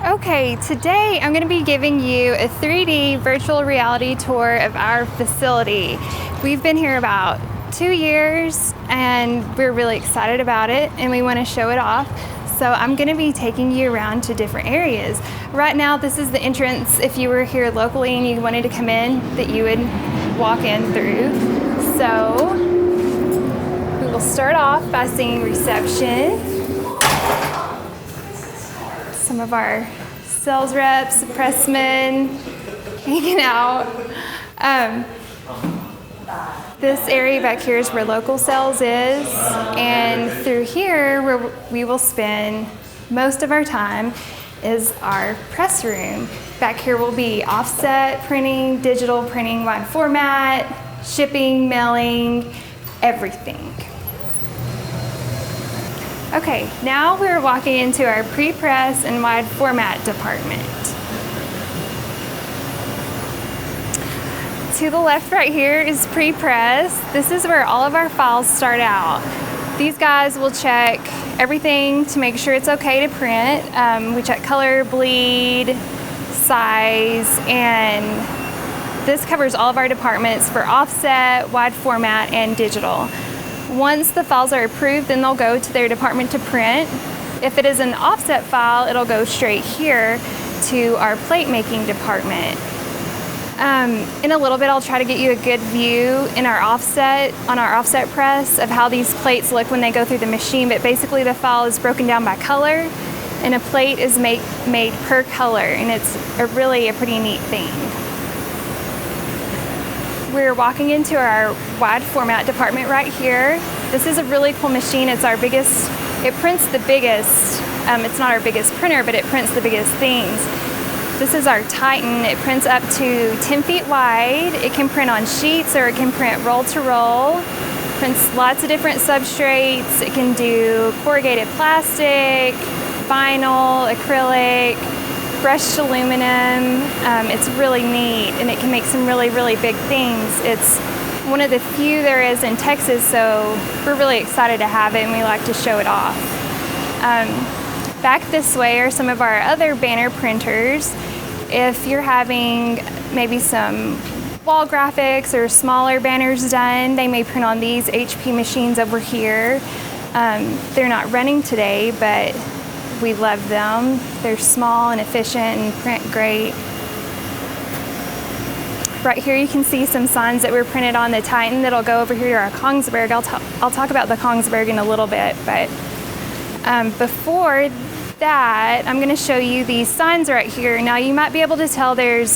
Okay, today I'm going to be giving you a 3D virtual reality tour of our facility. We've been here about 2 years and we're really excited about it and we want to show it off. So I'm going to be taking you around to different areas. Right now this is the entrance if you were here locally and you wanted to come in that you would walk in through. So we will start off by seeing reception. Some of our sales reps, pressmen hanging out. This area back here is where local sales is, and through here where we will spend most of our time is our press room. Back here will be offset printing, digital printing, wide format, shipping, mailing, everything. Okay, now we're walking into our pre-press and wide format department. To the left right here is pre-press. This is where all of our files start out. These guys will check everything to make sure it's okay to print. We check color, bleed, size, and this covers all of our departments for offset, wide format, and digital. Once the files are approved, then they'll go to their department to print. If it is an offset file, it'll go straight here to our plate making department. In a little bit, I'll try to get you a good view on our offset press of how these plates look when they go through the machine, but basically the file is broken down by color and a plate is made per color, and it's really a pretty neat thing. We're walking into our wide format department right here. This is a really cool machine. It's our biggest, it prints the biggest, it's not our biggest printer, but it prints the biggest things. This is our Titan. It prints up to 10 feet wide. It can print on sheets or it can print roll to roll. Prints lots of different substrates. It can do corrugated plastic, vinyl, acrylic, brushed aluminum. It's really neat and it can make some really, really big things. It's one of the few there is in Texas, so we're really excited to have it and we like to show it off. Back this way are some of our other banner printers. If you're having maybe some wall graphics or smaller banners done, they may print on these HP machines over here. They're not running today, but we love them. They're small and efficient and print great. Right here you can see some signs that were printed on the Titan that'll go over here to our Kongsberg. I'll talk about the Kongsberg in a little bit, but before that, I'm going to show you these signs right here. Now you might be able to tell there's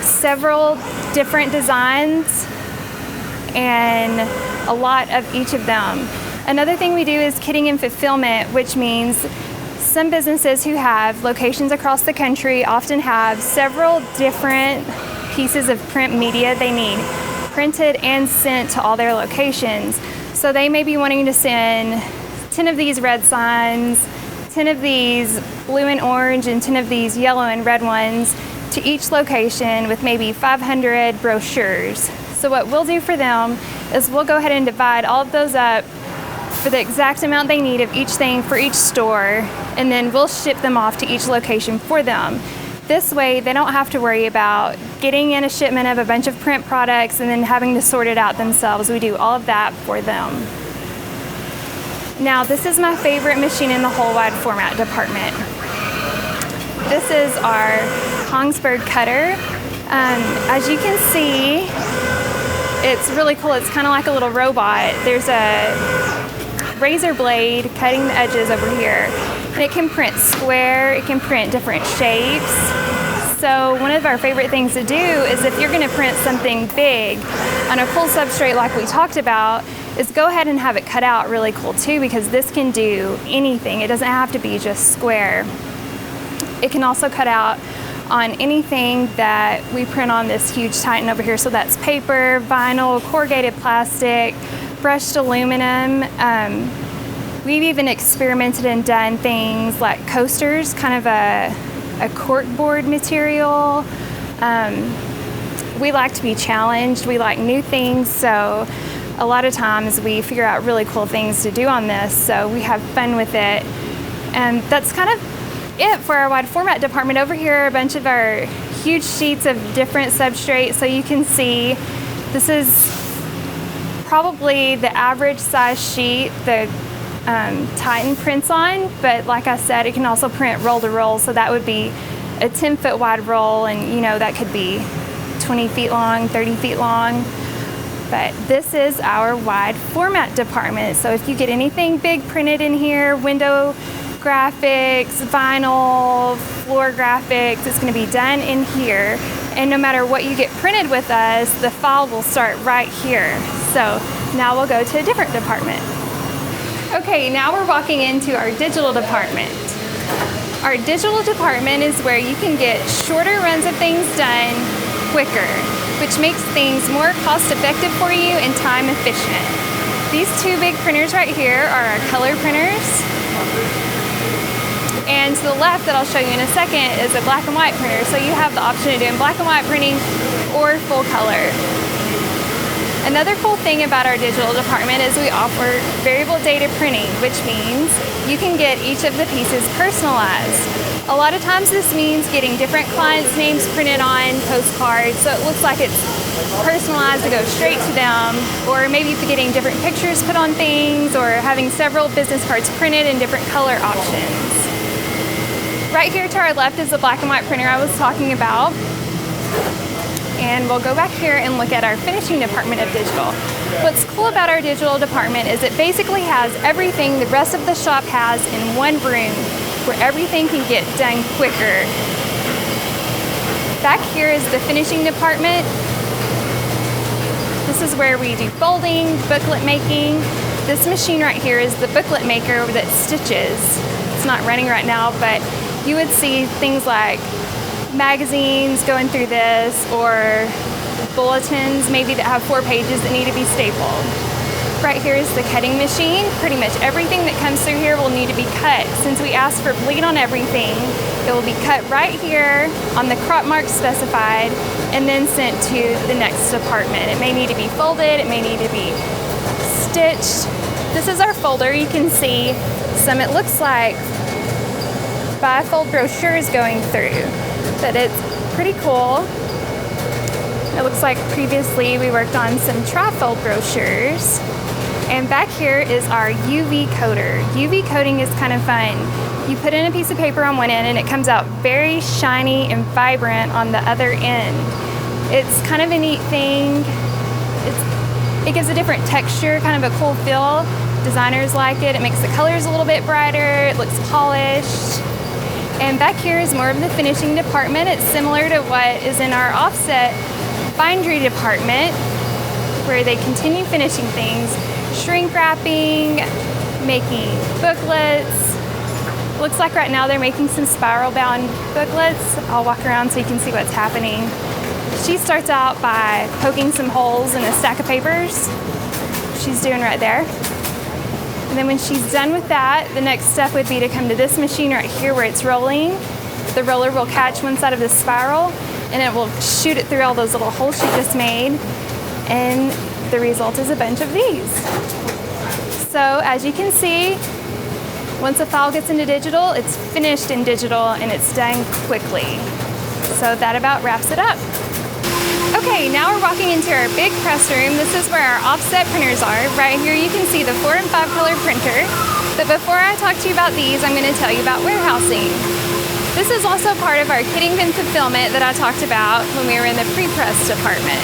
several different designs and a lot of each of them. Another thing we do is kitting and fulfillment, which means some businesses who have locations across the country often have several different pieces of print media they need printed and sent to all their locations. So they may be wanting to send 10 of these red signs, 10 of these blue and orange, and 10 of these yellow and red ones to each location with maybe 500 brochures. So what we'll do for them is we'll go ahead and divide all of those up for the exact amount they need of each thing for each store, and then we'll ship them off to each location for them. This way they don't have to worry about getting in a shipment of a bunch of print products and then having to sort it out themselves. We do all of that for them. Now this is my favorite machine in the whole wide format department. This is our Kongsberg cutter. As you can see, it's really cool. It's kind of like a little robot. There's a razor blade cutting the edges over here. And it can print square, it can print different shapes. So one of our favorite things to do is if you're going to print something big on a cool substrate like we talked about, is go ahead and have it cut out really cool too, because this can do anything. It doesn't have to be just square. It can also cut out on anything that we print on this huge Titan over here. So that's paper, vinyl, corrugated plastic, brushed aluminum. We've even experimented and done things like coasters, kind of a corkboard material. We like to be challenged. We like new things, so a lot of times we figure out really cool things to do on this, so we have fun with it. And that's kind of it for our wide format department. Over here are a bunch of our huge sheets of different substrates. So you can see this is probably the average size sheet the Titan prints on, but like I said, it can also print roll to roll. So that would be a 10-foot wide roll, and you know that could be 20 feet long, 30 feet long. But this is our wide format department. So if you get anything big printed in here, window graphics, vinyl, floor graphics, it's going to be done in here. And no matter what you get printed with us, the file will start right here. So now we'll go to a different department. Okay, now we're walking into our digital department. Our digital department is where you can get shorter runs of things done quicker, which makes things more cost effective for you and time efficient. These two big printers right here are our color printers. And to the left that I'll show you in a second is a black and white printer. So you have the option of doing black and white printing or full color. Another cool thing about our digital department is we offer variable data printing, which means you can get each of the pieces personalized. A lot of times this means getting different clients' names printed on postcards, so it looks like it's personalized to go straight to them, or maybe getting different pictures put on things, or having several business cards printed in different color options. Right here to our left is the black and white printer I was talking about. And we'll go back here and look at our finishing department of digital. What's cool about our digital department is it basically has everything the rest of the shop has in one room, where everything can get done quicker. Back here is the finishing department. This is where we do folding, booklet making. This machine right here is the booklet maker that stitches. It's not running right now, but you would see things like magazines going through this, or bulletins maybe that have 4 pages that need to be stapled. Right here is the cutting machine. Pretty much everything that comes through here will need to be cut. Since we ask for bleed on everything, it will be cut right here on the crop mark specified and then sent to the next department. It may need to be folded, it may need to be stitched. This is our folder. You can see some, it looks like bifold brochures going through. But it's pretty cool. It looks like previously we worked on some trifold brochures. And back here is our UV coater. UV coating is kind of fun. You put in a piece of paper on one end and it comes out very shiny and vibrant on the other end. It's kind of a neat thing. It gives a different texture, kind of a cool feel. Designers like it. It makes the colors a little bit brighter. It looks polished. And back here is more of the finishing department. It's similar to what is in our offset bindery department, where they continue finishing things, shrink wrapping, making booklets. Looks like right now they're making some spiral bound booklets. I'll walk around so you can see what's happening. She starts out by poking some holes in a stack of papers. She's doing right there. And then when she's done with that, the next step would be to come to this machine right here where it's rolling. The roller will catch one side of the spiral and it will shoot it through all those little holes she just made. And the result is a bunch of these. So as you can see, once a file gets into digital, it's finished in digital and it's done quickly. So that about wraps it up. Okay, now we're walking into our big press room. This is where our offset printers are. Right here you can see the 4 and 5 color printer. But before I talk to you about these, I'm going to tell you about warehousing. This is also part of our kitting and fulfillment that I talked about when we were in the pre-press department.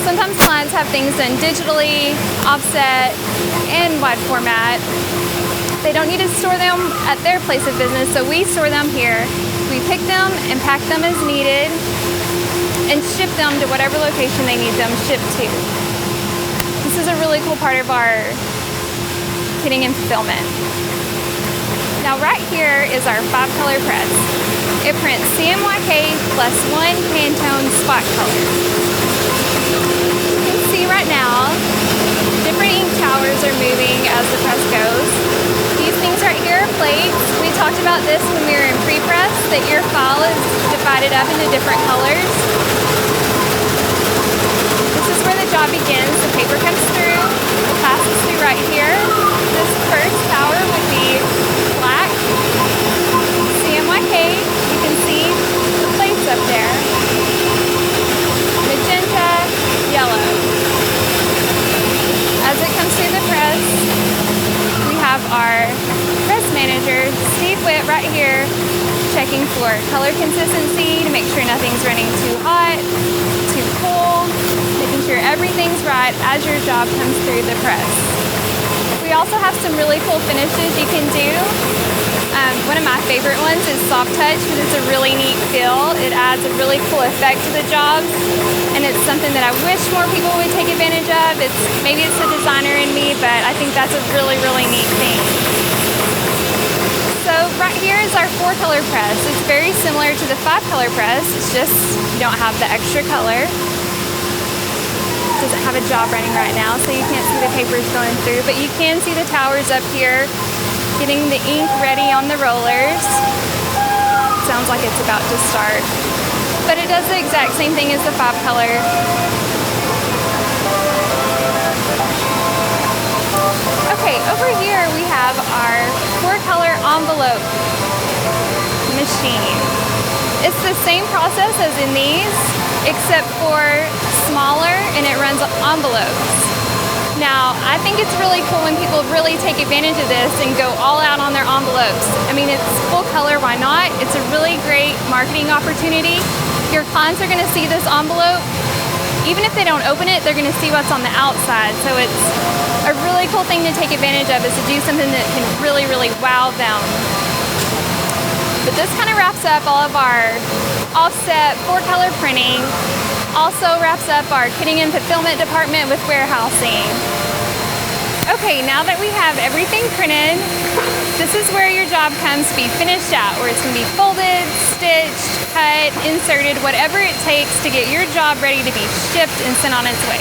Sometimes clients have things done digitally, offset, and wide format. They don't need to store them at their place of business, so we store them here. We pick them and pack them as needed and ship them to whatever location they need them shipped to. This is a really cool part of our kitting and fulfillment. Now right here is our 5-color press. It prints CMYK plus 1 Pantone spot color. You can see right now, different ink towers are moving as the press goes. These things right here are plates. We talked about this when we were in pre-press, that your file is divided up into different colors. This is where the job begins. The paper comes through, it passes through right here. This first tower would be black. here, checking for color consistency to make sure nothing's running too hot, too cool, making sure everything's right as your job comes through the press. We also have some really cool finishes you can do. One of my favorite ones is soft touch because it's a really neat feel. It adds a really cool effect to the job, and it's something that I wish more people would take advantage of. Maybe it's the designer in me, but I think that's a really, really neat thing. So right here is our 4-color press. It's very similar to the 5-color press. It's just you don't have the extra color. It doesn't have a job running right now, so you can't see the papers going through, but you can see the towers up here getting the ink ready on the rollers. Sounds like it's about to start. But it does the exact same thing as the 5-color. Okay, over here we have our 4-color envelope machine. It's the same process as in these, except for smaller, and it runs envelopes. Now, I think it's really cool when people really take advantage of this and go all out on their envelopes. I mean, it's full color, why not? It's a really great marketing opportunity. Your clients are gonna see this envelope. Even if they don't open it, they're gonna see what's on the outside. So it's a really cool thing to take advantage of, is to do something that can really, really wow them. But this kind of wraps up all of our offset 4-color printing. Also wraps up our kitting and fulfillment department with warehousing. Okay, now that we have everything printed, this is where your job comes to be finished out, where it's going to be folded, stitched, cut, inserted, whatever it takes to get your job ready to be shipped and sent on its way.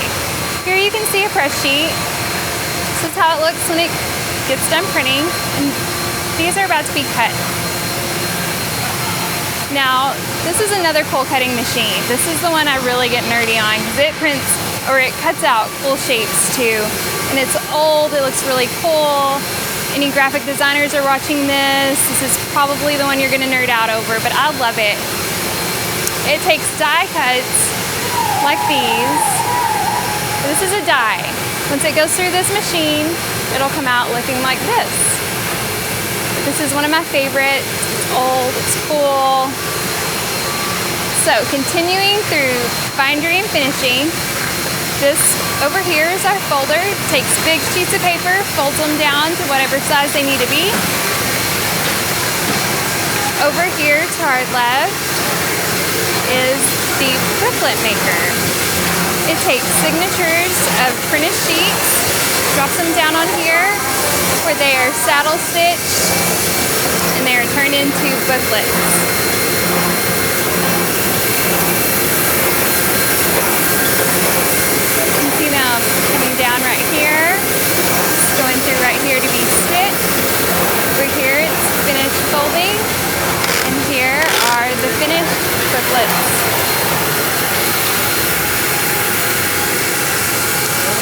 Here you can see a press sheet. This is how it looks when it gets done printing, and these are about to be cut. Now, this is another cool cutting machine. This is the one I really get nerdy on because it prints, or it cuts out cool shapes too. And it's old, it looks really cool. Any graphic designers are watching this. This is probably the one you're gonna nerd out over, but I love it. It takes die cuts like these. This is a die. Once it goes through this machine, it'll come out looking like this. This is one of my favorites. It's old, it's cool. So continuing through bindery and finishing, this over here is our folder. It takes big sheets of paper, folds them down to whatever size they need to be. Over here to our left is the booklet maker. It takes signatures of printed sheets, drops them down on here where they are saddle stitched and they are turned into booklets. You can see them coming down right here, going through right here to be stitched. Over here it's finished folding, and here are the finished booklets.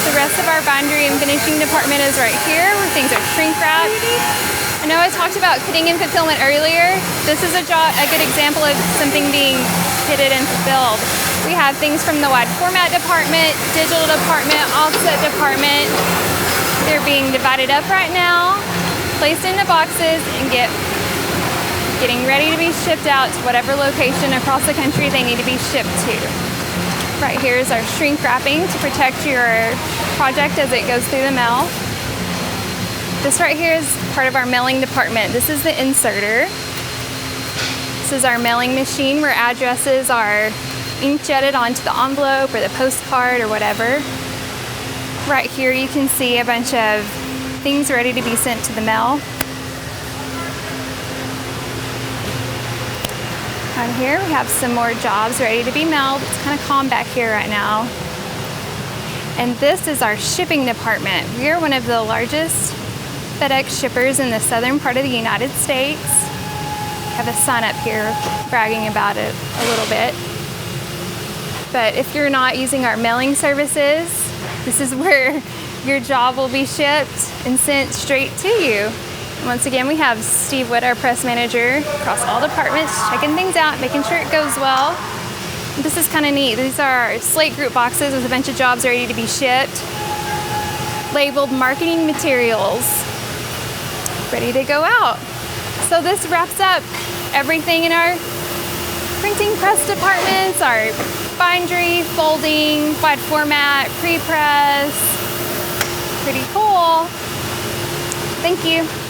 The rest of our bindery and finishing department is right here, where things are shrink wrapped. I know I talked about kitting and fulfillment earlier. This is a good example of something being kitted and fulfilled. We have things from the wide format department, digital department, offset department. They're being divided up right now, placed into boxes, and getting ready to be shipped out to whatever location across the country they need to be shipped to. Right here is our shrink wrapping to protect your project as it goes through the mail. This right here is part of our mailing department. This is the inserter. This is our mailing machine where addresses are inkjetted onto the envelope or the postcard or whatever. Right here you can see a bunch of things ready to be sent to the mail. On here we have some more jobs ready to be mailed. It's kind of calm back here right now. And this is our shipping department. We are one of the largest FedEx shippers in the southern part of the United States. I have a sign up here bragging about it a little bit. But if you're not using our mailing services, this is where your job will be shipped and sent straight to you. Once again, we have Steve Wood, our press manager, across all departments, checking things out, making sure it goes well. This is kind of neat. These are our Slate group boxes with a bunch of jobs ready to be shipped, labeled marketing materials, ready to go out. So this wraps up everything in our printing press departments, our bindery, folding, wide format, pre-press. Pretty cool. Thank you.